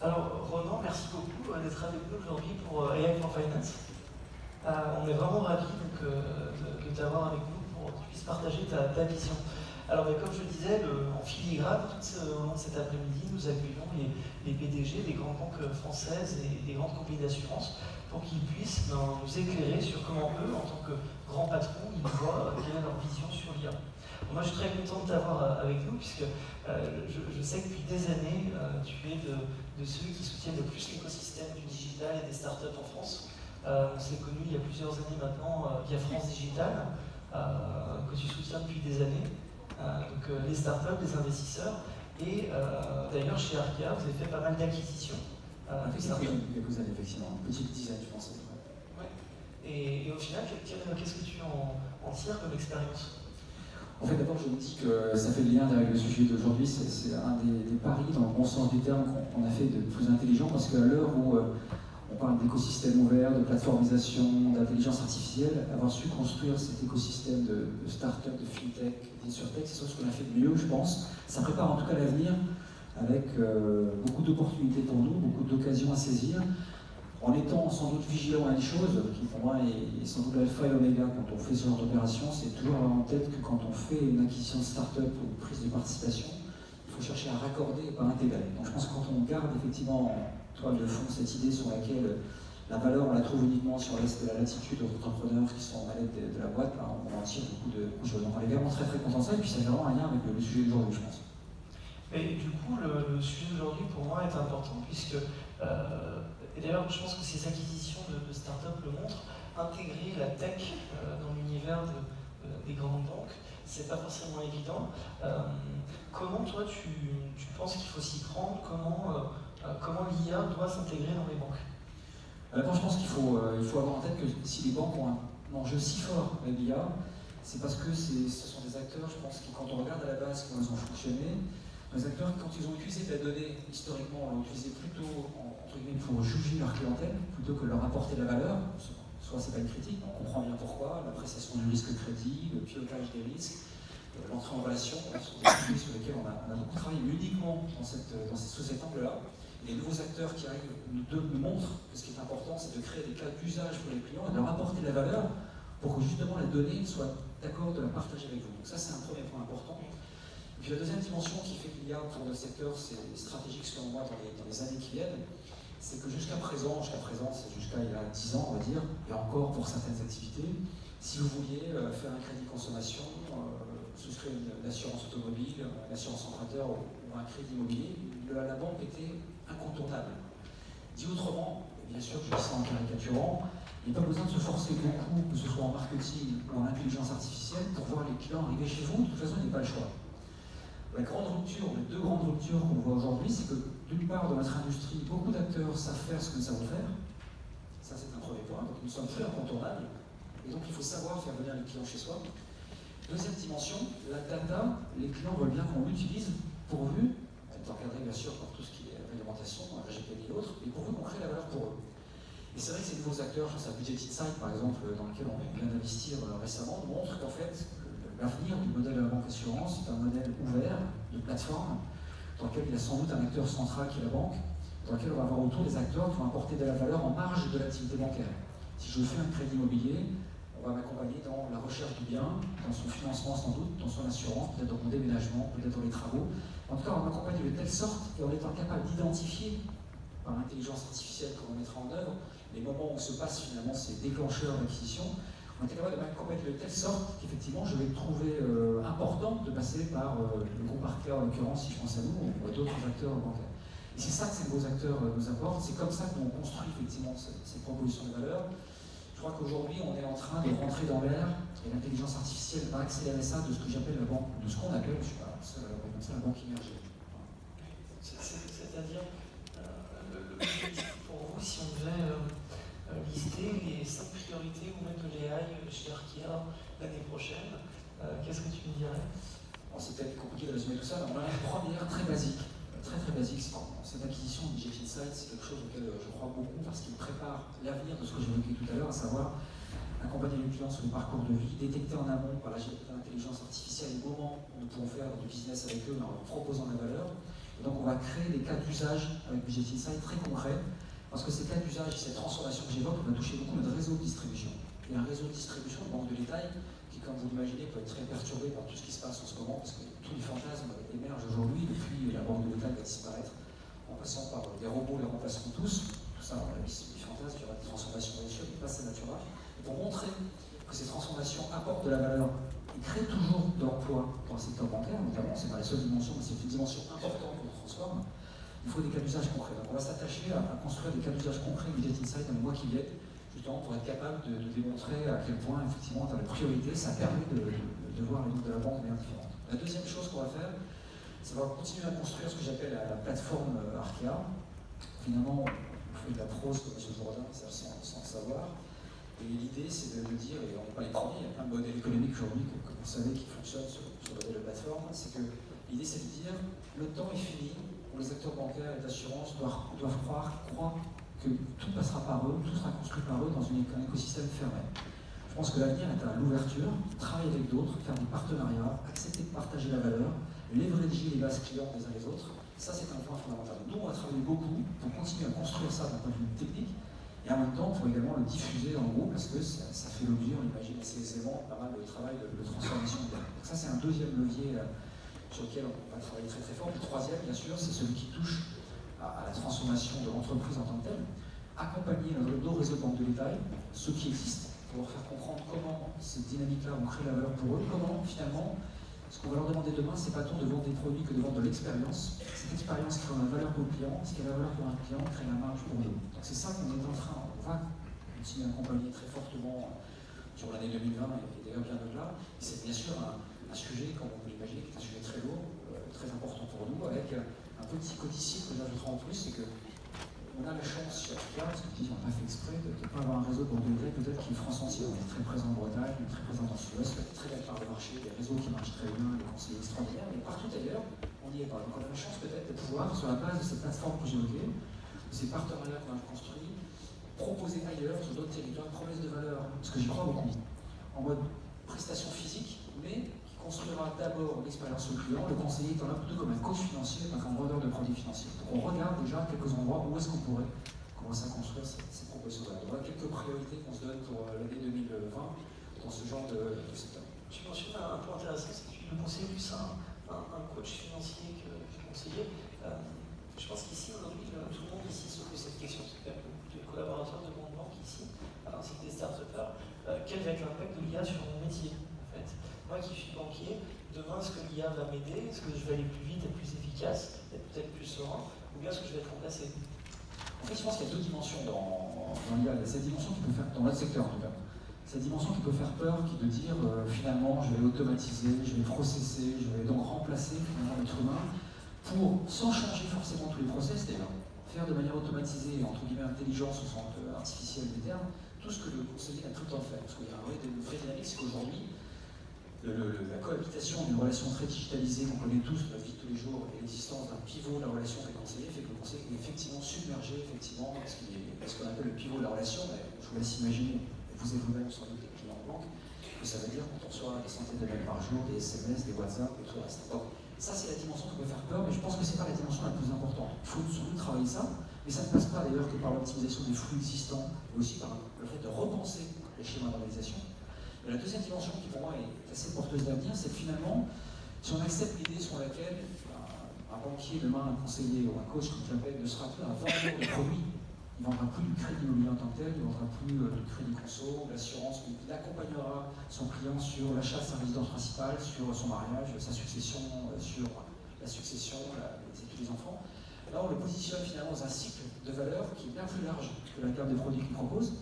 Alors, Ronan, merci beaucoup d'être avec nous aujourd'hui pour AI for Finance. On est vraiment ravis de t'avoir avec nous pour que tu puisses partager ta vision. Alors, comme je le disais, en filigrane, au long de cet après-midi, nous accueillons les PDG des grandes banques françaises et des grandes compagnies d'assurance pour qu'ils puissent nous éclairer sur comment eux, en tant que grands patrons, ils voient quelle est leur vision sur l'IA. Moi, je suis très content de t'avoir avec nous, puisque je sais que depuis des années, tu es de ceux qui soutiennent le plus l'écosystème du digital et des startups en France. On s'est connus il y a plusieurs années maintenant via France Digital, que tu soutiens depuis des années. Donc les startups, les investisseurs, et d'ailleurs chez Arkea, vous avez fait pas mal d'acquisitions. Quelques années, effectivement, une petite dizaine, je pense. Ouais. Et au final, qu'est-ce que tu en tires comme expérience? En fait, d'abord, je me dis que ça fait le lien avec le sujet d'aujourd'hui. C'est un des paris, dans le bon sens du terme, qu'on a fait de plus intelligent, parce qu'à l'heure où on parle d'écosystème ouvert, de plateformisation, d'intelligence artificielle, avoir su construire cet écosystème de start-up, de fintech, d'insurtech, c'est ce qu'on a fait de mieux, je pense. Ça prépare en tout cas l'avenir, avec beaucoup d'opportunités pour nous, beaucoup d'occasions à saisir, en étant sans doute vigilant à une chose, qui pour moi est sans doute l'alpha et l'oméga quand on fait ce genre d'opération, c'est toujours avoir en tête que quand on fait une acquisition de start-up ou une prise de participation, il faut chercher à raccorder et pas intégrer. Donc je pense que quand on garde effectivement en toile de fond cette idée sur laquelle la valeur on la trouve uniquement sur l'est de la latitude aux entrepreneurs qui sont en manette de la boîte, ben, on en tire beaucoup de choses. Donc on est vraiment très content de ça, et puis c'est vraiment un lien avec le sujet d'aujourd'hui, je pense. Et du coup, le sujet d'aujourd'hui pour moi est important puisque, et d'ailleurs je pense que ces acquisitions de start-up le montrent, intégrer la tech dans l'univers des grandes banques, c'est pas forcément évident. Comment toi tu penses qu'il faut s'y prendre? Comment l'IA doit s'intégrer dans les banques? D'abord, je pense qu'il faut avoir en tête que si les banques ont un enjeu si fort avec l'IA, c'est parce que ce sont des acteurs, je pense, qui, quand on regarde à la base comment ils ont fonctionné, les acteurs, quand ils ont utilisé de la donnée, historiquement, l'ont utilisé plutôt entre guillemets, pour juger leur clientèle, plutôt que leur apporter de la valeur. Soit c'est pas une critique, on comprend bien pourquoi, l'appréciation du risque crédit, le pilotage des risques, l'entrée en relation, ce sont des sujets sur lesquels on a beaucoup travaillé, mais uniquement sous cet angle-là. Les nouveaux acteurs qui arrivent nous montrent que ce qui est important, c'est de créer des cas d'usage pour les clients et de leur apporter de la valeur pour que justement la donnée soit d'accord de la partager avec vous. Donc ça, c'est un premier point important. Et puis la deuxième dimension qui fait qu'il y a pour notre secteur, c'est stratégique selon moi dans les années qui viennent, c'est que jusqu'à présent, c'est jusqu'à il y a 10 ans on va dire, et encore pour certaines activités, si vous vouliez faire un crédit consommation, souscrire une assurance automobile, une assurance emprunteur ou un crédit immobilier, la banque était incontournable. Dit autrement, et bien sûr je dis ça en caricaturant, il n'y a pas besoin de se forcer beaucoup, que ce soit en marketing ou en intelligence artificielle, pour voir les clients arriver chez vous. De toute façon, il n'y a pas le choix. La grande rupture, les deux grandes ruptures qu'on voit aujourd'hui, c'est que d'une part, dans notre industrie, beaucoup d'acteurs savent faire ce que nous savons faire. Ça, c'est un premier point. Donc nous sommes très incontournables. Et donc il faut savoir faire venir les clients chez soi. Deuxième dimension, la data, les clients veulent bien qu'on l'utilise pourvu, être encadré bien sûr par tout ce qui est réglementation, RGPD et autres, mais pourvu qu'on crée la valeur pour eux. Et c'est vrai que ces nouveaux acteurs, je pense à Budget Insight par exemple, dans lequel on vient d'investir récemment, montrent qu'en fait, l'avenir du modèle de la banque assurance est un modèle ouvert, de plateforme, dans lequel il y a sans doute un acteur central qui est la banque, dans lequel on va avoir autour des acteurs qui vont apporter de la valeur en marge de l'activité bancaire. Si je fais un crédit immobilier, on va m'accompagner dans la recherche du bien, dans son financement sans doute, dans son assurance, peut-être dans mon déménagement, peut-être dans les travaux. En tout cas, on va m'accompagner de telle sorte qu'en étant capable d'identifier, par l'intelligence artificielle qu'on mettra en œuvre, les moments où se passent finalement ces déclencheurs d'acquisition, on est capable de m'accompagner de telle sorte qu'effectivement je vais trouver important de passer par le groupe Arkea en l'occurrence, si je pense à nous, ou à d'autres acteurs bancaires. Et c'est ça que ces nouveaux acteurs nous apportent, c'est comme ça qu'on construit effectivement cette proposition de valeur. Je crois qu'aujourd'hui on est en train de rentrer dans l'ère, et l'intelligence artificielle va accélérer ça de ce que j'appelle la banque, de ce qu'on appelle, je ne sais pas, comme ça, la banque immergée. C'est-à-dire, pour vous, si on devait lister les 5 priorités ou même les AI chez Arkea l'année prochaine, qu'est-ce que tu me dirais? Bon, c'est peut-être compliqué de résumer tout ça, mais on a une première très basique, c'est cette acquisition de Budget Insight, c'est quelque chose auquel je crois beaucoup parce qu'il prépare l'avenir de ce que j'évoquais tout à l'heure, à savoir accompagner les clients sur le parcours de vie, détecter en amont par l'intelligence artificielle les moments où nous pouvons faire du business avec eux en leur proposant de la valeur. Et Donc on va créer des cas d'usage avec Budget Insight très concrets, parce que ces cas d'usage et cette transformation que j'évoque, on va toucher beaucoup notre réseau de distribution. Et un réseau de distribution de banque de détail qui, comme vous l'imaginez, peut être très perturbé par tout ce qui se passe en ce moment, parce que tous les fantasmes émergent aujourd'hui, depuis la banque de détail va disparaître, en passant par des robots les remplaceront tous. Tout ça, on a vu, c'est des fantasmes, il y aura des transformations bien sûr, mais pas c'est naturel. Et pour montrer que ces transformations apportent de la valeur et créent toujours de l'emploi dans le secteur bancaire, notamment, c'est pas la seule dimension, mais c'est une dimension importante qu'on transforme. Il faut des cas d'usage concrets. Donc on va s'attacher à construire des cas d'usage concrets de Budget Insight dans les mois qui viennent, justement pour être capable de démontrer à quel point, effectivement, dans la priorité, ça permet de voir les notes de la banque de manière différente. La deuxième chose qu'on va faire, c'est qu'on va continuer à construire ce que j'appelle la plateforme Arkea. Finalement, on fait de la prose comme M. Jourdain, sans le savoir. Et l'idée, c'est de dire, et on n'est pas les premiers, il y a plein de modèles économiques aujourd'hui que vous savez qui fonctionnent sur le modèle de plateforme, c'est que l'idée, c'est de dire, le temps est fini, où les acteurs bancaires et d'assurance doivent croire que tout passera par eux, tout sera construit par eux dans un écosystème fermé. Je pense que l'avenir est à l'ouverture, travailler avec d'autres, faire des partenariats, accepter de partager la valeur, leverager les bases clients des uns les autres. Ça, c'est un point fondamental. Nous, on va travailler beaucoup pour continuer à construire ça d'un point de vue technique, et en même temps, pour également le diffuser en gros, parce que ça fait l'objet, on imagine assez aisément, pas mal de travail de transformation. Donc ça, c'est un deuxième levier sur lequel on va travailler très très fort. Le troisième, bien sûr, c'est celui qui touche à la transformation de l'entreprise en tant que telle. Accompagner nos réseaux de banque de détail, ceux qui existent, pour leur faire comprendre comment ces dynamiques-là vont créer la valeur pour eux, comment finalement, ce qu'on va leur demander demain, c'est pas tant de vendre des produits que de vendre de l'expérience. Cette expérience crée la valeur pour le client, ce qui a la valeur pour un client crée la marge pour nous. Donc c'est ça qu'on est en train, on va continuer à accompagner très fortement sur l'année 2020 et d'ailleurs bien au-delà. C'est bien sûr un sujet, comme on peut l'imaginer, qui est un sujet très lourd, très important pour nous, avec un petit codicile que j'ajouterai en plus, c'est que on a la chance sur Arkea, parce que on n'a pas fait exprès, de ne pas avoir un réseau de banque de détail peut-être qui est France entière. On est très présent en Bretagne, on est très présent dans le Sud-Ouest, on a très belle part de marché, des réseaux qui marchent très bien, des conseillers extraordinaires, mais partout ailleurs, on n'y est pas. Donc on a la chance peut-être de pouvoir, sur la base de cette plateforme que j'ai évoquée, de ces partenariats qu'on a construits, proposer ailleurs, sur d'autres territoires, promesses de valeur, parce que j'y crois beaucoup, en mode prestation physique, mais qui construira d'abord l'expérience au client, le conseiller étant là plutôt comme un coach financier, pas comme vendeur de produits financiers. Donc on regarde déjà quelques endroits où est-ce qu'on pourrait commencer à construire ces propositions-là. Donc voilà quelques priorités qu'on se donne pour l'année 2020 dans ce genre de secteur. Tu mentionnes un point intéressant, c'est que tu le conseilles plus un coach financier que conseiller. Je pense qu'ici, aujourd'hui, tout le monde ici se pose cette question, c'est qu'il y a beaucoup de collaborateurs de mon banque ici, ainsi que des start-upers. Quel va être l'impact de l'IA sur mon métier, en fait? Moi qui suis banquier, demain, est-ce que l'IA va m'aider? Est-ce que je vais aller plus vite, être plus efficace, être peut-être plus serein? Ou bien est-ce que je vais être remplacé? En fait, je pense qu'il y a deux dimensions dans l'IA. Il y a cette dimension qui peut faire, dans notre secteur en tout cas, cette dimension qui peut faire peur, qui est de dire finalement je vais automatiser, je vais processer, je vais donc remplacer finalement l'être humain pour, sans changer forcément tous les process, d'ailleurs, faire de manière automatisée, entre guillemets intelligence au sens artificiel des termes, tout ce que le conseiller n'a plus le temps de faire. Parce qu'il y a une vraie dynamique, c'est qu'aujourd'hui, la cohabitation d'une relation très digitalisée qu'on connaît tous de la vie de tous les jours et l'existence d'un pivot de la relation avec le conseiller fait que le conseiller est effectivement submergé, effectivement, ce qu'on appelle le pivot de la relation. Mais je vous laisse imaginer, vous êtes vous-même sans doute des clients en banque, que ça veut dire quand on reçoit des centaines de mails par jour, des SMS, des WhatsApp et tout le reste. Donc, ça, c'est la dimension qui peut faire peur, mais je pense que ce n'est pas la dimension la plus importante. Il faut sans doute travailler ça, mais ça ne passe pas d'ailleurs que par l'optimisation des flux existants, mais aussi par le fait de repenser les schémas d'organisation. Et la deuxième dimension qui pour moi est assez porteuse d'avenir, c'est que finalement, si on accepte l'idée sur laquelle un banquier, demain un conseiller ou un coach, comme je l'appelle, ne sera plus un vendeur de produits, il ne vendra plus du crédit immobilier en tant que tel, il ne vendra plus du crédit conso, de l'assurance, il accompagnera son client sur l'achat de sa résidence principale, sur son mariage, sa succession, sur la succession, les études des enfants. Là, on le positionne finalement dans un cycle de valeur qui est bien plus large que la gamme des produits qu'il propose,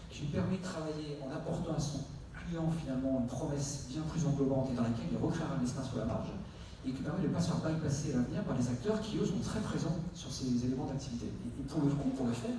qui lui permet de travailler en apportant à son client finalement une promesse bien plus englobante et dans laquelle il recréera un espace sur la marge, et qui permet de ne pas se faire bypasser à l'avenir par des acteurs qui, eux, sont très présents sur ces éléments d'activité. Et pour le faire,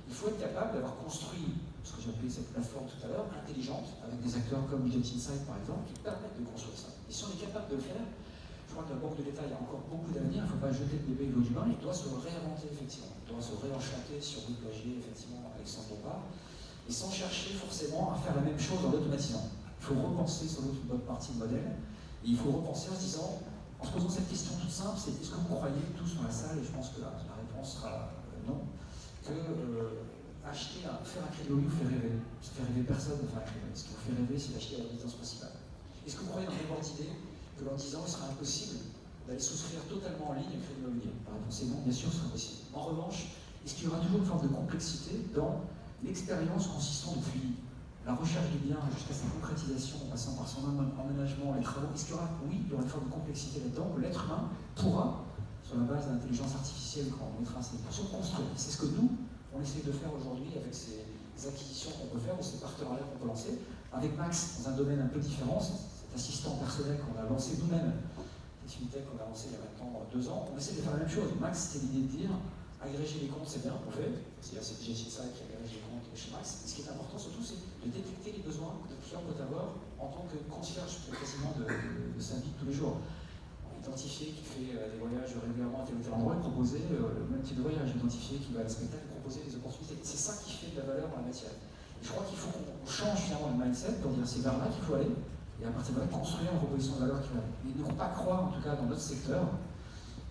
il faut être capable d'avoir construit ce que j'ai appelé cette plateforme tout à l'heure, intelligente, avec des acteurs comme Budget Insight par exemple, qui permettent de construire ça. Et si on est capable de le faire, je crois que la banque de détail a encore beaucoup d'avenir, il ne faut pas jeter le bébé avec l'eau du bain, il doit se réinventer effectivement, il doit se réenchanter sur Louis Plagier, effectivement, Alexandre Bompard, et sans chercher forcément à faire la même chose en l'automatisant. Il faut repenser sur l'autre bonne partie du modèle, et il faut repenser en se disant, en se posant cette question toute simple, c'est est-ce que vous croyez tous dans la salle, et je pense que la réponse sera non, que faire un crédit vous fait rêver. Ça fait rêver personne de faire un crédit. Ce qui vous fait rêver, c'est d'acheter la résidence principale. Est-ce que vous croyez dans les bonnes idées que dans 10 ans, il sera impossible d'aller souscrire totalement en ligne un crédit immobilier? La réponse est non, bien sûr, ce sera possible. En revanche, est-ce qu'il y aura toujours une forme de complexité dans l'expérience consistant depuis la recherche du bien jusqu'à sa concrétisation en passant par son emménagement, les travaux? Est-ce qu'il y aura, oui, il y aura une forme de complexité là-dedans où l'être humain pourra, sur la base de l'intelligence artificielle, quand on mettra ses fonctions, construire. C'est ce que nous, on essaie de faire aujourd'hui avec ces acquisitions qu'on peut faire ou ces partenariats qu'on peut lancer. Avec Max, dans un domaine un peu différent, cet assistant personnel qu'on a lancé nous-mêmes, cette fintech qu'on a lancé il y a maintenant 2 ans, on essaie de faire la même chose. Max, c'était l'idée de dire, agréger les comptes, c'est bien, on fait. C'est DJ ça qui agrège les comptes chez Max. Et ce qui est important surtout, c'est de détecter les besoins que le client peut avoir en tant que concierge quasiment de sa vie de tous les jours. Identifier qui fait des voyages régulièrement à tel ou tel endroit et proposer le même type de voyage. Identifier qui va à la spectacle et proposer des opportunités. C'est ça qui fait de la valeur en la matière. Et je crois qu'il faut qu'on change finalement le mindset pour dire c'est vers là qu'il faut aller et à partir de là construire une proposition de valeur qui va aller. Et ne pas croire, en tout cas dans notre secteur,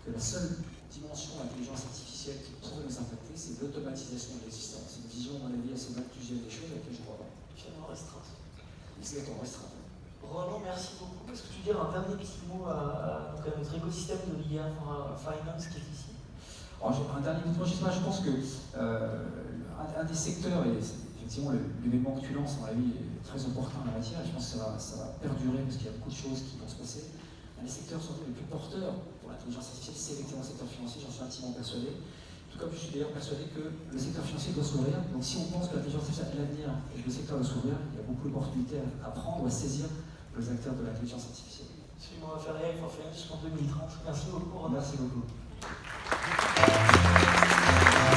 que la seule dimension d'intelligence artificielle qui pourrait nous impacter, c'est l'automatisation de l'existant. C'est une vision, à mon avis, assez malthusienne des choses à laquelle je crois pas. Finalement restreinte. Exactement, restreinte. Roland, merci beaucoup. Est-ce que tu veux dire un dernier petit mot à notre écosystème de l'IA Finance qui est ici? Alors, un dernier mot, je pense que un des secteurs, et effectivement l'événement que tu lances, à mon avis, est très important en la matière, et je pense que ça va perdurer parce qu'il y a beaucoup de choses qui vont se passer. Un des secteurs surtout les plus porteurs pour l'intelligence artificielle, c'est effectivement le secteur financier, j'en suis intimement persuadé. Tout comme je suis d'ailleurs persuadé que le secteur financier doit s'ouvrir. Donc si on pense que l'intelligence artificielle est l'avenir et que le secteur doit s'ouvrir, il y a beaucoup d'opportunités à prendre ou à saisir pour les acteurs de l'intelligence artificielle. Absolument, on va faire AI for Finance jusqu'en 2030. Merci beaucoup, Roland. Merci beaucoup.